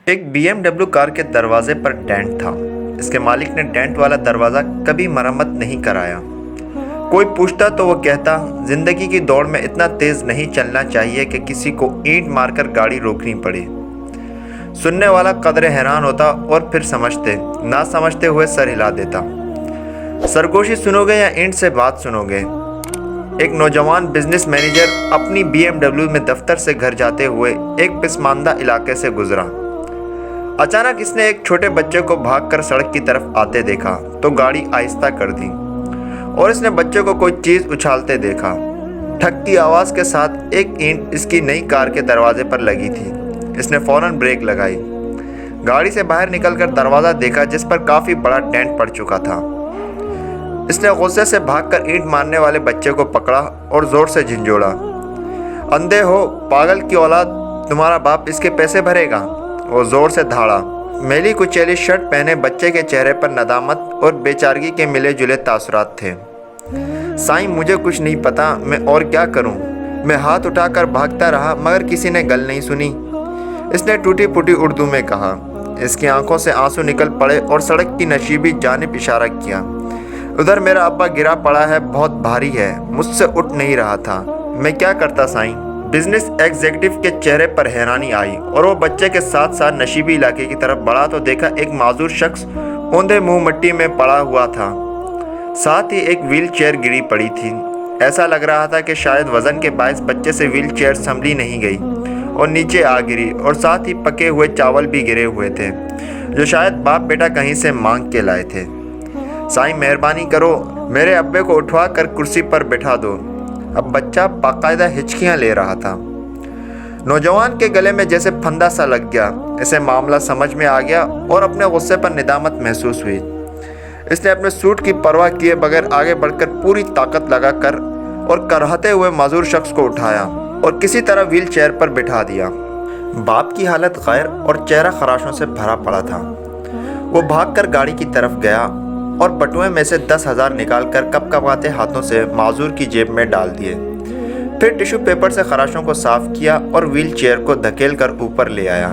एक BMW car के दरवाजे पर डेंट था। इसके मालिक ने डेंट वाला दरवाज़ा कभी मरम्मत नहीं कराया। कोई पूछता तो वो कहता, ज़िंदगी की दौड़ में इतना तेज़ नहीं चलना चाहिए कि किसी को ईंट मारकर गाड़ी रोकनी पड़े। सुनने वाला कदरे हैरान होता और फिर समझते ना समझते हुए सर हिला देता। सरगोशी सुनोगे या ईंट से बात सुनोगे? एक नौजवान बिजनेस मैनेजर अपनी BMW में दफ्तर से घर जाते हुए एक पसमानदा इलाके से गुजरा। अचानक इसने एक छोटे बच्चे को भागकर सड़क की तरफ आते देखा तो गाड़ी आहिस्ता कर दी और इसने बच्चे को कोई चीज़ उछालते देखा। ठक की आवाज़ के साथ एक ईंट इसकी नई कार के दरवाजे पर लगी थी। इसने फौरन ब्रेक लगाई, गाड़ी से बाहर निकलकर दरवाज़ा देखा जिस पर काफ़ी बड़ा डेंट पड़ चुका था। इसने गुस्से से भागकर ईंट मारने वाले बच्चे को पकड़ा और ज़ोर से झिंझोड़ा, अंधे हो पागल की औलाद, तुम्हारा बाप इसके पैसे भरेगा। वो ज़ोर से धाड़ा। मैली कुचैली शर्ट पहने बच्चे के चेहरे पर नदामत और बेचारगी के मिले जुले तासुरात थे। साईं, मुझे कुछ नहीं पता, मैं और क्या करूं? मैं हाथ उठाकर भागता रहा मगर किसी ने गल नहीं सुनी। इसने टूटी फूटी उर्दू में कहा। इसकी आंखों से आंसू निकल पड़े और सड़क की नशीबी जानिब इशारा किया। उधर मेरा अब्बा गिरा पड़ा है, बहुत भारी है, मुझसे उठ नहीं रहा था, मैं क्या करता साईं? बिजनेस एग्जीक्यूटिव के चेहरे पर हैरानी आई और वो बच्चे के साथ साथ नशीबी इलाके की तरफ बढ़ा तो देखा एक माजूर शख्स औंधे मुंह मिट्टी में पड़ा हुआ था। साथ ही एक व्हील चेयर गिरी पड़ी थी। ऐसा लग रहा था कि शायद वजन के बायस बच्चे से व्हील चेयर संभली नहीं गई और नीचे आ गिरी और साथ ही पके हुए चावल भी गिरे हुए थे जो शायद बाप बेटा कहीं से मांग के लाए थे। साईं, मेहरबानी करो, मेरे अब्बे को उठवा कर कुर्सी पर बैठा दो। अब बच्चा बाकायदा हिचकियाँ ले रहा था। नौजवान के गले में जैसे फंदा सा लग गया। इसे मामला समझ में आ गया और अपने गुस्से पर निदामत महसूस हुई। इसने अपने सूट की परवाह किए बगैर आगे बढ़कर पूरी ताकत लगाकर और कराहते हुए माजूर शख्स को उठाया और किसी तरह व्हील चेयर पर बिठा दिया। बाप की हालत गैर और चेहरा खराशों से भरा पड़ा था। वो भागकर गाड़ी की तरफ गया और बटुए में से 10,000 निकालकर कपकपाते हाथों से माजूर की जेब में डाल दिए। फिर टिश्यू पेपर से खराशों को साफ किया और व्हील चेयर को धकेल कर ऊपर ले आया।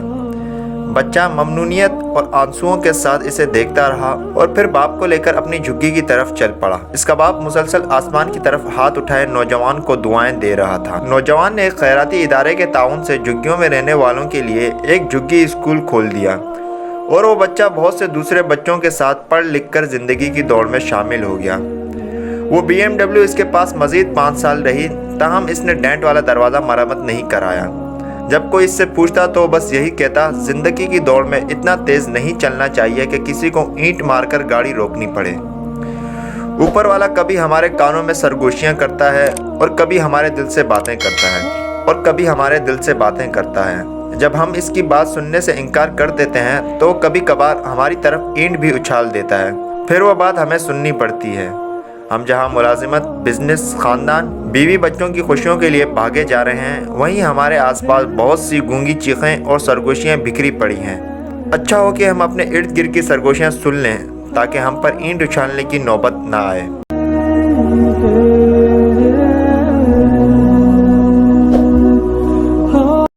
बच्चा ममनूनियत और आंसुओं के साथ इसे देखता रहा और फिर बाप को लेकर अपनी झुग्गी की तरफ चल पड़ा। इसका बाप मुसलसल आसमान की तरफ हाथ उठाए नौजवान को दुआएं दे रहा था। नौजवान ने एक खैराती इदारे के ताउन से झुग्गियों में रहने वालों के लिए एक झुग्गी स्कूल खोल दिया और वो बच्चा बहुत से दूसरे बच्चों के साथ पढ़ लिख कर ज़िंदगी की दौड़ में शामिल हो गया। वो BMW इसके पास मज़ीद 5 साल रही, ताहम इसने डेंट वाला दरवाज़ा मरम्मत नहीं कराया। जब कोई इससे पूछता तो बस यही कहता, ज़िंदगी की दौड़ में इतना तेज़ नहीं चलना चाहिए कि किसी को ईंट मारकर गाड़ी रोकनी पड़े। ऊपर वाला कभी हमारे कानों में सरगोशियाँ करता है और कभी हमारे दिल से बातें करता है जब हम इसकी बात सुनने से इनकार कर देते हैं तो कभी कभार हमारी तरफ ईंट भी उछाल देता है। फिर वो बात हमें सुननी पड़ती है। हम जहाँ मुलाजिमत, बिजनेस, ख़ानदान, बीवी बच्चों की खुशियों के लिए भागे जा रहे हैं, वहीं हमारे आसपास बहुत सी गूंगी चीखें और सरगोशियाँ बिखरी पड़ी हैं। अच्छा हो कि हम अपने इर्द गिर्द की सरगोशियाँ सुन लें ताकि हम पर ईंट उछालने की नौबत ना आए।